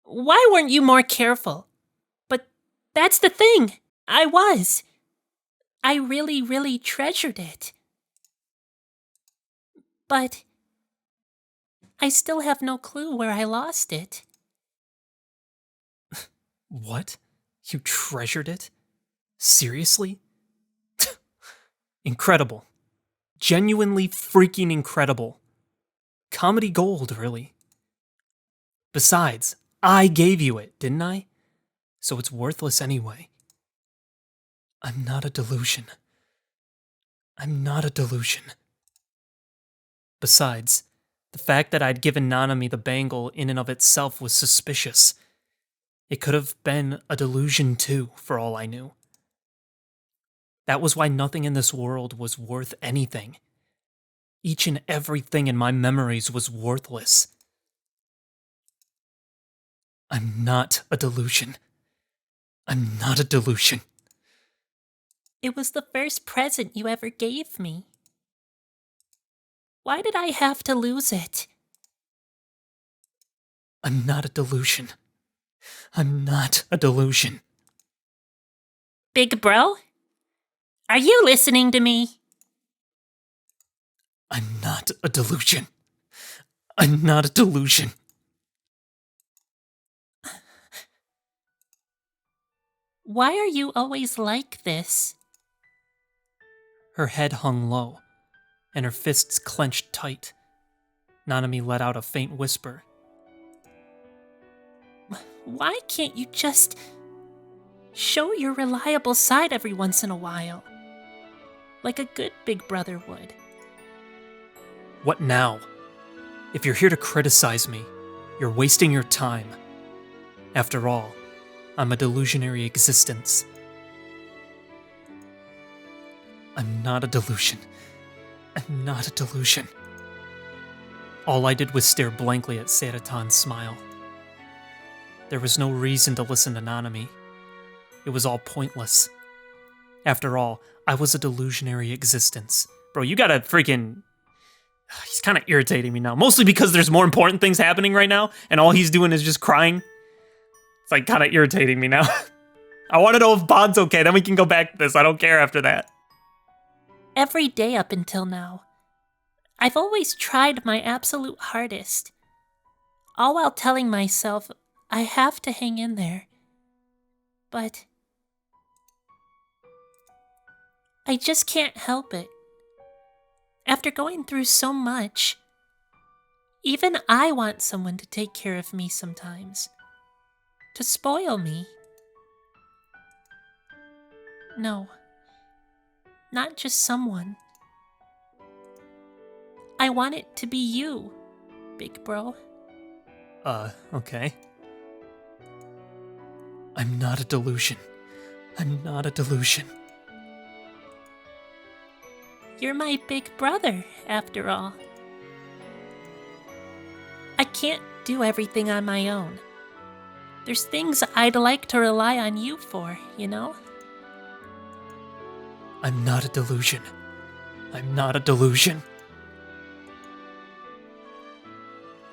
Why weren't you more careful? But that's the thing. I was. I really, really treasured it. But I still have no clue where I lost it. What? You treasured it? Seriously? Incredible. Genuinely freaking incredible. Comedy gold, really. Besides, I gave you it, didn't I? So it's worthless anyway. I'm not a delusion. I'm not a delusion. Besides, the fact that I'd given Nanami the bangle in and of itself was suspicious. It could have been a delusion too, for all I knew. That was why nothing in this world was worth anything. Each and everything in my memories was worthless. I'm not a delusion. I'm not a delusion. It was the first present you ever gave me. Why did I have to lose it? I'm not a delusion. I'm not a delusion. Big bro? Are you listening to me? I'm not a delusion. I'm not a delusion. Why are you always like this? Her head hung low, and her fists clenched tight. Nanami let out a faint whisper. Why can't you just show your reliable side every once in a while? Like a good big brother would. What now? If you're here to criticize me, you're wasting your time. After all, I'm a delusionary existence. I'm not a delusion. I'm not a delusion. All I did was stare blankly at Saratan's smile. There was no reason to listen to Nanami. It was all pointless. After all, I was a delusionary existence. Bro, you gotta freaking... He's kind of irritating me now. Mostly because there's more important things happening right now, and all he's doing is just crying. It's like kind of irritating me now. I want to know if Bond's okay, then we can go back to this. I don't care after that. Every day up until now, I've always tried my absolute hardest. All while telling myself I have to hang in there. But I just can't help it. After going through so much, even I want someone to take care of me sometimes. To spoil me. No. Not just someone. I want it to be you, big bro. Okay. I'm not a delusion. I'm not a delusion. You're my big brother, after all. I can't do everything on my own. There's things I'd like to rely on you for, you know? I'm not a delusion. I'm not a delusion.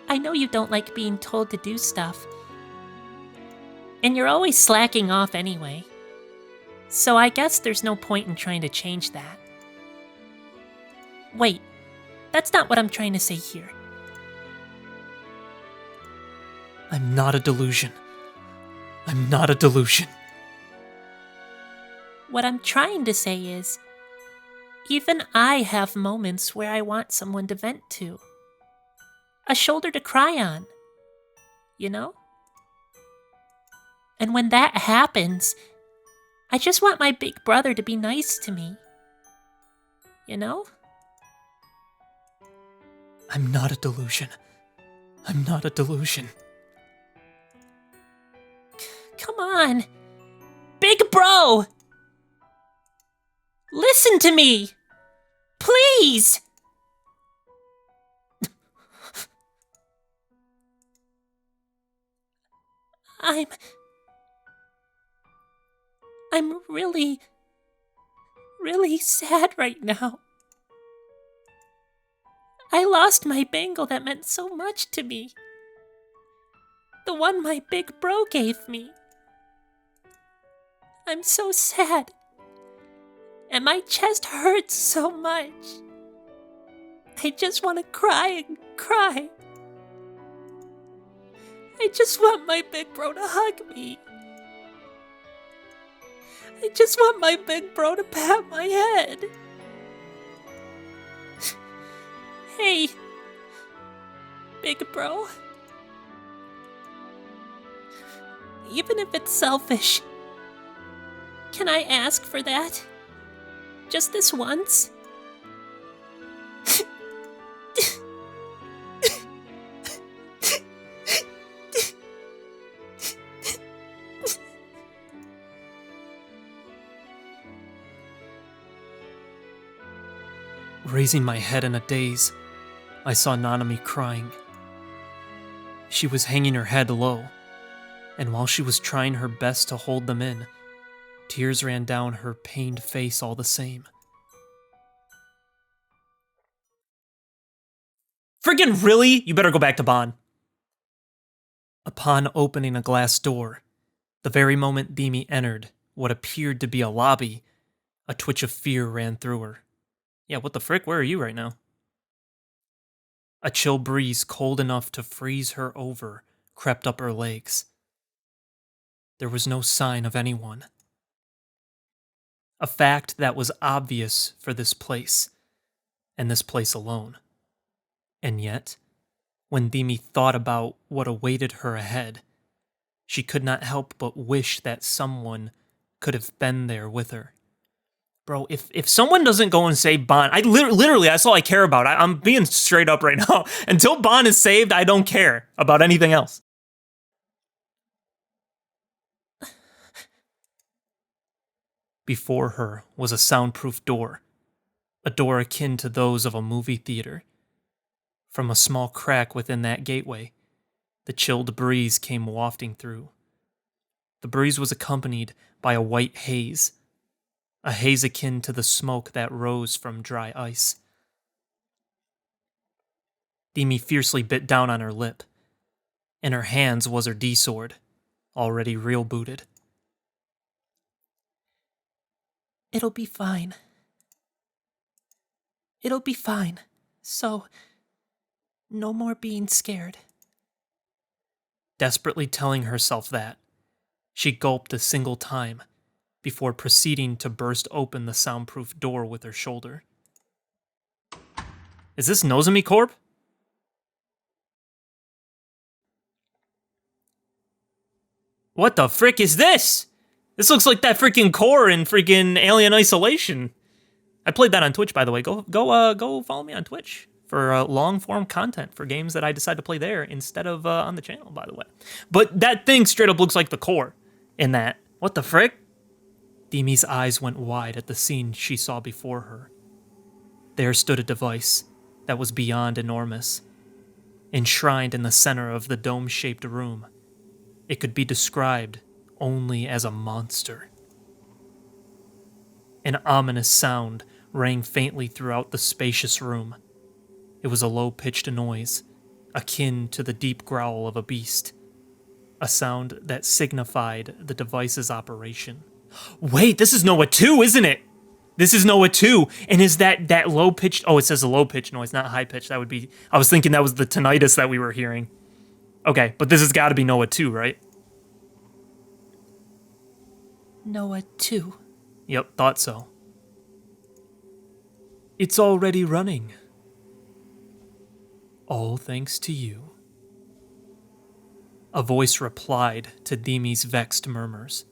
I know you don't like being told to do stuff. And you're always slacking off anyway. So I guess there's no point in trying to change that. Wait, that's not what I'm trying to say here. I'm not a delusion. I'm not a delusion. What I'm trying to say is, even I have moments where I want someone to vent to. A shoulder to cry on. You know? And when that happens, I just want my big brother to be nice to me. You know? I'm not a delusion. I'm not a delusion. Come on! Big bro! Listen to me! Please! I'm really, really sad right now. I lost my bangle that meant so much to me. The one my big bro gave me. I'm so sad. And my chest hurts so much. I just want to cry and cry. I just want my big bro to hug me. I just want my big bro to pat my head. Hey, big bro. Even if it's selfish, can I ask for that? Just this once? Raising my head in a daze, I saw Nanami crying. She was hanging her head low, and while she was trying her best to hold them in, tears ran down her pained face all the same. Friggin' really? You better go back to Bon. Upon opening a glass door, the very moment Dimi entered what appeared to be a lobby, a twitch of fear ran through her. Yeah, what the frick? Where are you right now? A chill breeze cold enough to freeze her over crept up her legs. There was no sign of anyone. A fact that was obvious for this place, and this place alone. And yet, when Dimi thought about what awaited her ahead, she could not help but wish that someone could have been there with her. Bro, if someone doesn't go and save Bon, literally, that's all I care about. I'm being straight up right now. Until Bon is saved, I don't care about anything else. Before her was a soundproof door, a door akin to those of a movie theater. From a small crack within that gateway, the chilled breeze came wafting through. The breeze was accompanied by a white haze, a haze akin to the smoke that rose from dry ice. Dimi fiercely bit down on her lip. In her hands was her D-sword, already real booted. It'll be fine. It'll be fine. So, no more being scared. Desperately telling herself that, she gulped a single time before proceeding to burst open the soundproof door with her shoulder. Is this Nozomi Corp? What the frick is this? This looks like that freaking core in freaking Alien Isolation. I played that on Twitch, by the way. Go follow me on Twitch for long-form content for games that I decide to play there instead of on the channel, by the way. But that thing straight up looks like the core in that. What the frick? Dimi's eyes went wide at the scene she saw before her. There stood a device that was beyond enormous. Enshrined in the center of the dome-shaped room, it could be described only as a monster. An ominous sound rang faintly throughout the spacious room. It was a low-pitched noise, akin to the deep growl of a beast. A sound that signified the device's operation. Wait, this is Noah 2, isn't it? This is Noah 2, and is that low-pitched... Oh, it says a low-pitched noise, not high-pitched. That would be... I was thinking that was the tinnitus that we were hearing. Okay, but this has got to be Noah 2, right? Noah 2. Yep, thought so. It's already running. All thanks to you. A voice replied to Dimi's vexed murmurs.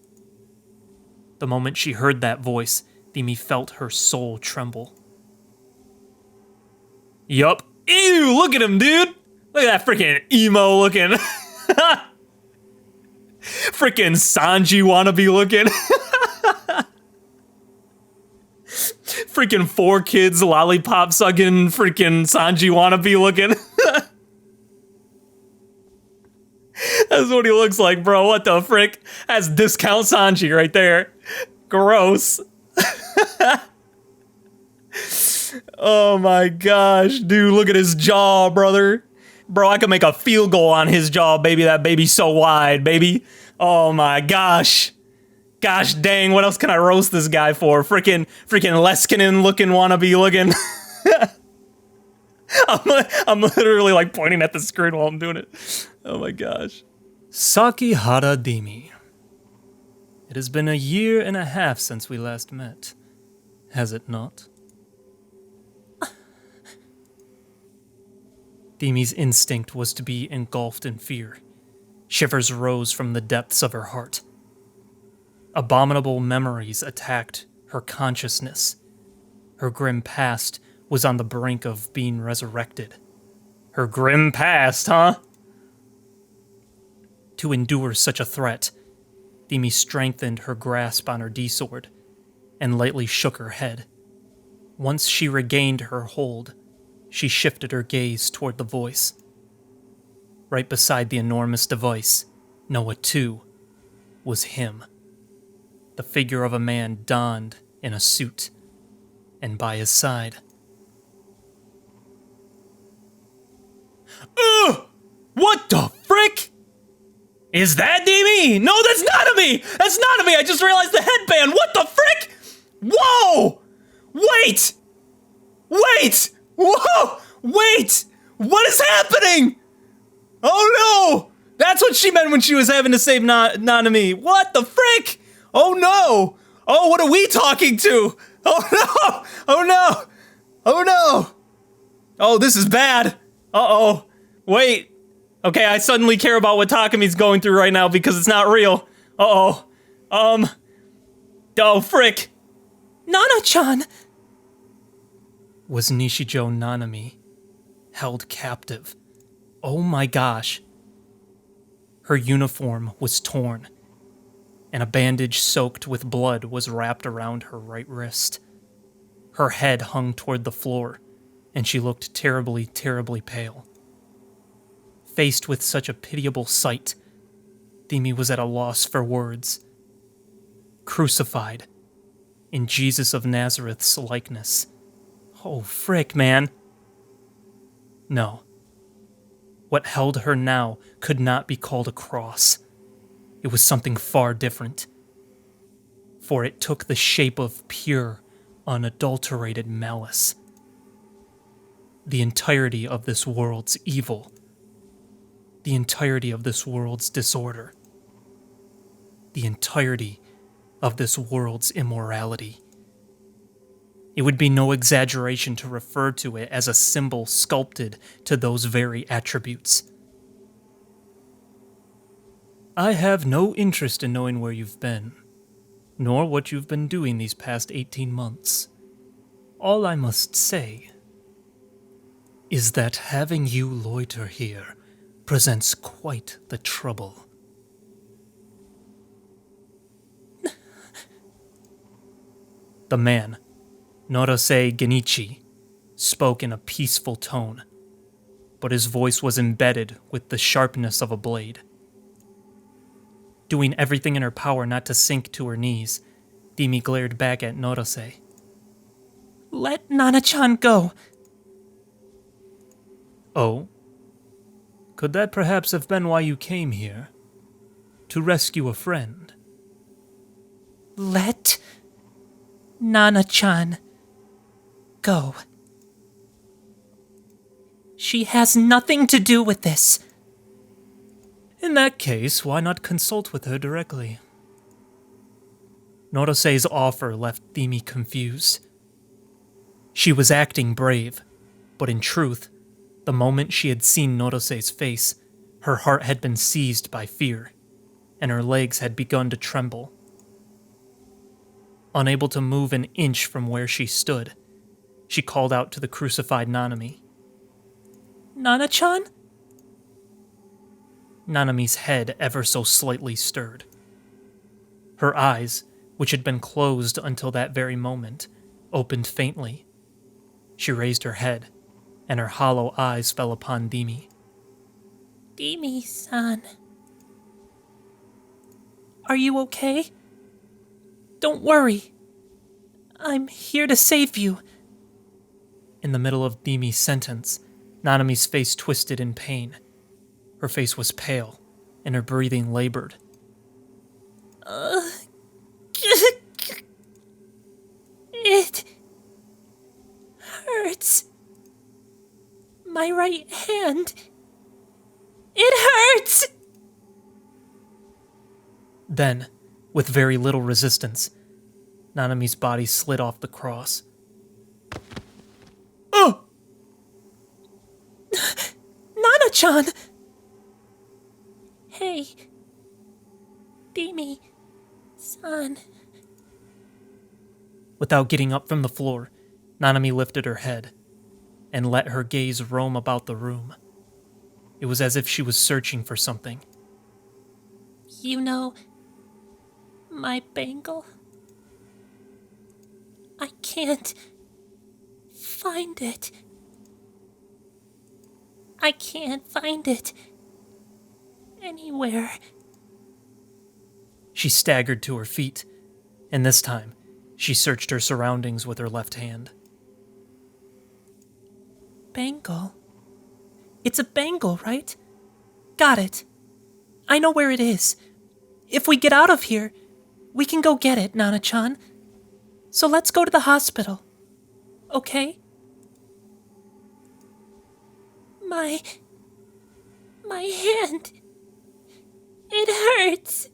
The moment she heard that voice, Dimi felt her soul tremble. Yup. Ew, look at him, dude! Look at that freaking emo looking. Freaking Sanji wannabe looking. Freaking 4Kids lollipop sucking freaking Sanji wannabe looking. That's what he looks like, bro. What the frick? That's discount Sanji right there. Gross. Oh my gosh, dude, look at his jaw, brother. Bro, I could make a field goal on his jaw, baby. That baby's so wide, baby. Oh my gosh. Gosh dang, what else can I roast this guy for? Freaking Leskinen looking wannabe looking. I'm literally like pointing at the screen while I'm doing it. Oh my gosh. Sakihara Dimi. It has been 1.5 years since we last met. Has it not? Dimi's instinct was to be engulfed in fear. Shivers rose from the depths of her heart. Abominable memories attacked her consciousness. Her grim past was on the brink of being resurrected. Her grim past, huh? To endure such a threat, Dimi strengthened her grasp on her D-sword and lightly shook her head. Once she regained her hold, she shifted her gaze toward the voice. Right beside the enormous device, Noah, too, was him. The figure of a man donned in a suit, and by his side. Ugh! What the frick? Is that Dimi? No, that's Nanami! That's Nanami! I just realized the headband! What the frick? Whoa! Wait! Wait! Whoa! Wait! What is happening? Oh no! That's what she meant when she was having to save Nanami. What the frick? Oh no! Oh, what are we talking to? Oh no! Oh no! Oh no! Oh, this is bad. Uh-oh. Wait. Okay, I suddenly care about what Takumi's going through right now because it's not real. Uh-oh. Oh, frick. Nana-chan! Was Nishijo Nanami held captive? Oh my gosh. Her uniform was torn, and a bandage soaked with blood was wrapped around her right wrist. Her head hung toward the floor, and she looked terribly, terribly pale. Faced with such a pitiable sight, Dimi was at a loss for words. Crucified, in Jesus of Nazareth's likeness. Oh, frick, man. No. What held her now could not be called a cross. It was something far different. For it took the shape of pure, unadulterated malice. The entirety of this world's evil. The entirety of this world's disorder. The entirety of this world's immorality. It would be no exaggeration to refer to it as a symbol sculpted to those very attributes. I have no interest in knowing where you've been, nor what you've been doing these past 18 months. All I must say is that having you loiter here presents quite the trouble. The man, Norose Genichi, spoke in a peaceful tone, but his voice was embedded with the sharpness of a blade. Doing everything in her power not to sink to her knees, Dimi glared back at Norose. Let Nana-chan go. Oh? Could that perhaps have been why you came here? To rescue a friend? Let Nana-chan go. She has nothing to do with this. In that case, why not consult with her directly? Norose's offer left Dimi confused. She was acting brave, but in truth, the moment she had seen Norose's face, her heart had been seized by fear, and her legs had begun to tremble. Unable to move an inch from where she stood, she called out to the crucified Nanami. Nana-chan? Nanami's head ever so slightly stirred. Her eyes, which had been closed until that very moment, opened faintly. She raised her head, and her hollow eyes fell upon Dimi. Dimi-san. Are you okay? Don't worry. I'm here to save you. In the middle of Dimi's sentence, Nanami's face twisted in pain. Her face was pale, and her breathing labored. It hurts. My right hand. It hurts! Then, with very little resistance, Nanami's body slid off the cross. Oh! Nana-chan! Hey, Dimi-san. Without getting up from the floor, Nanami lifted her head and let her gaze roam about the room. It was as if she was searching for something. You know, my bangle? I can't find it. I can't find it anywhere. She staggered to her feet, and this time, she searched her surroundings with her left hand. Bangle? It's a bangle, right? Got it. I know where it is. If we get out of here, we can go get it, Nana-chan. So let's go to the hospital. Okay? My hand. It hurts.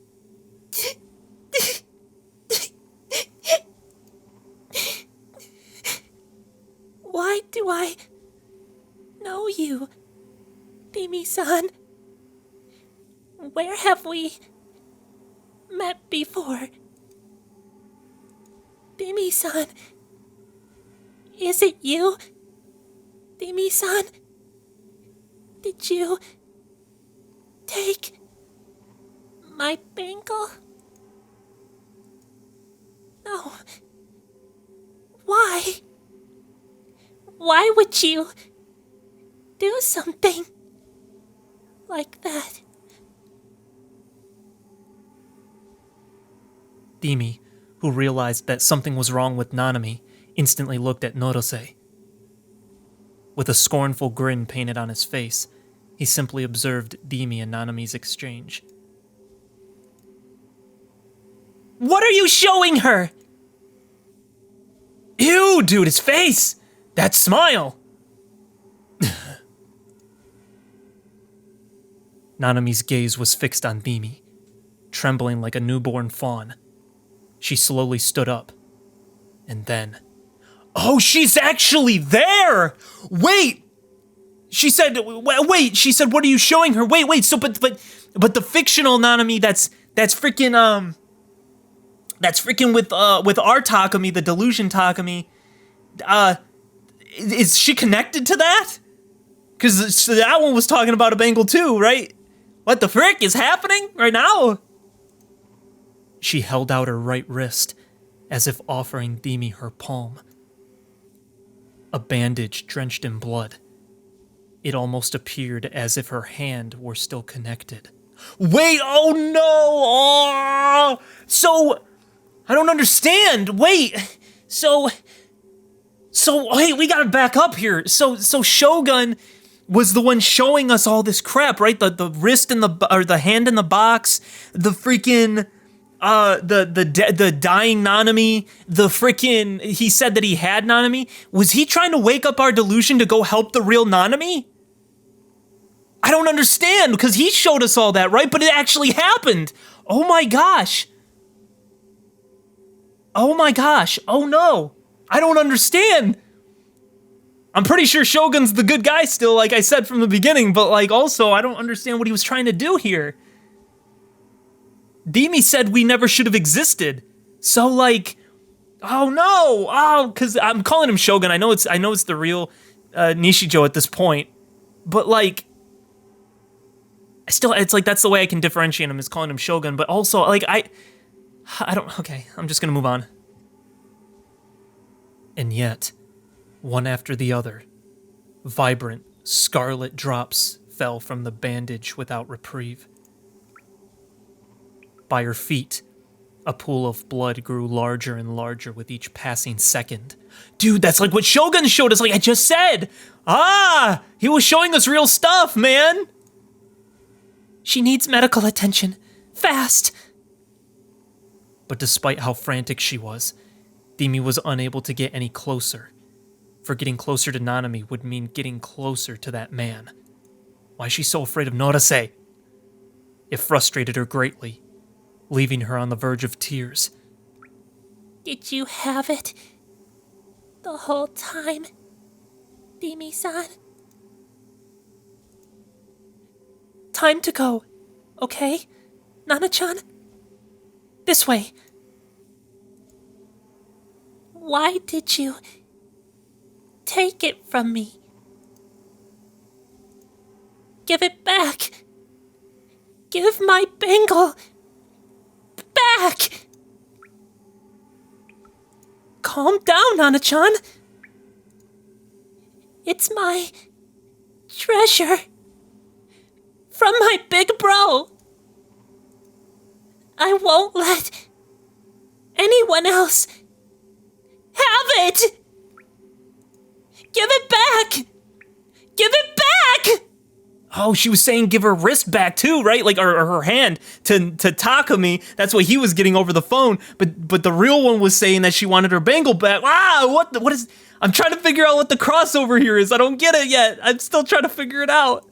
Why do I know you, Dimi-san? Where have we met before? Dimi-san, is it you? Dimi-san, did you take my bangle? No. Why? Why would you do something like that? Dimi, who realized that something was wrong with Nanami, instantly looked at Norose. With a scornful grin painted on his face, he simply observed Dimi and Nanami's exchange. What are you showing her? Ew, dude, his face! That smile! Nanami's gaze was fixed on Dimi, trembling like a newborn fawn. She slowly stood up, and then... Oh, she's actually there! Wait! She said, wait, she said, what are you showing her? Wait, so, but the fictional Nanami that's freaking with our Takumi, the delusion Takumi, is she connected to that? Because that one was talking about a bangle too, right? What the frick is happening right now? She held out her right wrist, as if offering Dimi her palm. A bandage drenched in blood. It almost appeared as if her hand were still connected. Wait, oh no! Oh! So, I don't understand. Wait, so wait, we gotta back up here. So Shogun was the one showing us all this crap, right? The wrist in the hand in the box, the freaking the dying Nanami, the freaking, he said that he had Nanami. Was he trying to wake up our delusion to go help the real Nanami? I don't understand, because he showed us all that, right? But it actually happened. Oh my gosh. Oh my gosh. Oh no. I don't understand. I'm pretty sure Shogun's the good guy still, like I said from the beginning, but like also, I don't understand what he was trying to do here. Dimi said we never should have existed. So like, oh no, oh, because I'm calling him Shogun. I know it's the real Nishijo at this point, but like, it's like that's the way I can differentiate him, is calling him Shogun. But also like I don't. Okay, I'm just gonna move on. And yet, one after the other, vibrant scarlet drops fell from the bandage without reprieve. By her feet, a pool of blood grew larger and larger with each passing second. Dude, that's like what Shogun showed us, like I just said! Ah! He was showing us real stuff, man! She needs medical attention. Fast! But despite how frantic she was, Dimi was unable to get any closer. For getting closer to Nanami would mean getting closer to that man. Why is she so afraid of Norase? It frustrated her greatly, leaving her on the verge of tears. Did you have it the whole time, Dimi-san? Time to go, okay? Nana-chan? This way. Why did you take it from me? Give it back. Give my bangle back. Calm down, Nana-chan. It's my treasure. From my big bro. I won't let anyone else have it. Give it back. Give it back. Oh, she was saying give her wrist back too, right? Like, or her hand to Takumi. That's what he was getting over the phone. But the real one was saying that she wanted her bangle back. What is? I'm trying to figure out what the crossover here is. I don't get it yet. I'm still trying to figure it out.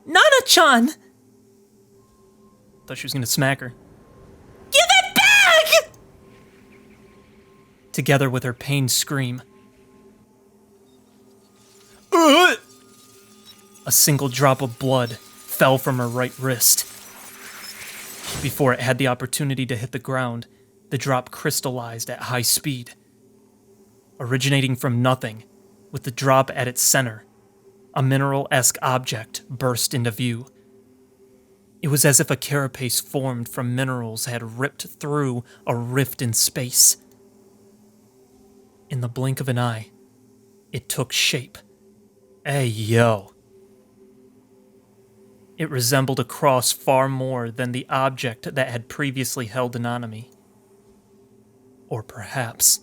Nana-chan! Thought she was gonna smack her. Give it back! Together with her pained scream. A single drop of blood fell from her right wrist. Before it had the opportunity to hit the ground, the drop crystallized at high speed. Originating from nothing, with the drop at its center, a mineral-esque object burst into view. It was as if a carapace formed from minerals had ripped through a rift in space. In the blink of an eye, it took shape. Hey, yo. It resembled a cross far more than the object that had previously held Nanami. Or perhaps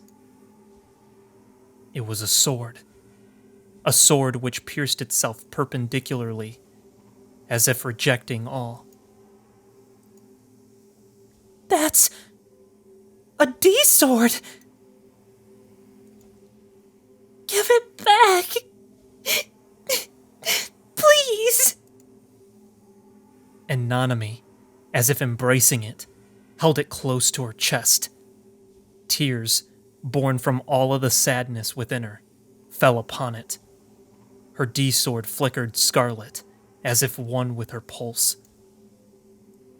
it was a sword. A sword which pierced itself perpendicularly, as if rejecting all. That's a D-sword. Give it back. Please. And Nanami, as if embracing it, held it close to her chest. Tears, born from all of the sadness within her, fell upon it. Her D-sword flickered scarlet, as if one with her pulse.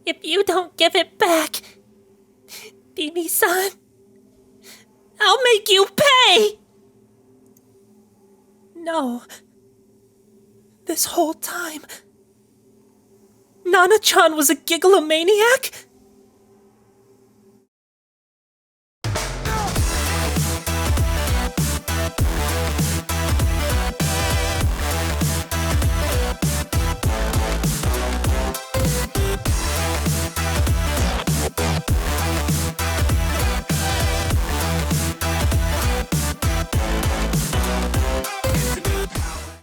If you don't give it back, Dimi-san, I'll make you pay! No. This whole time, Nana-chan was a gigalomaniac?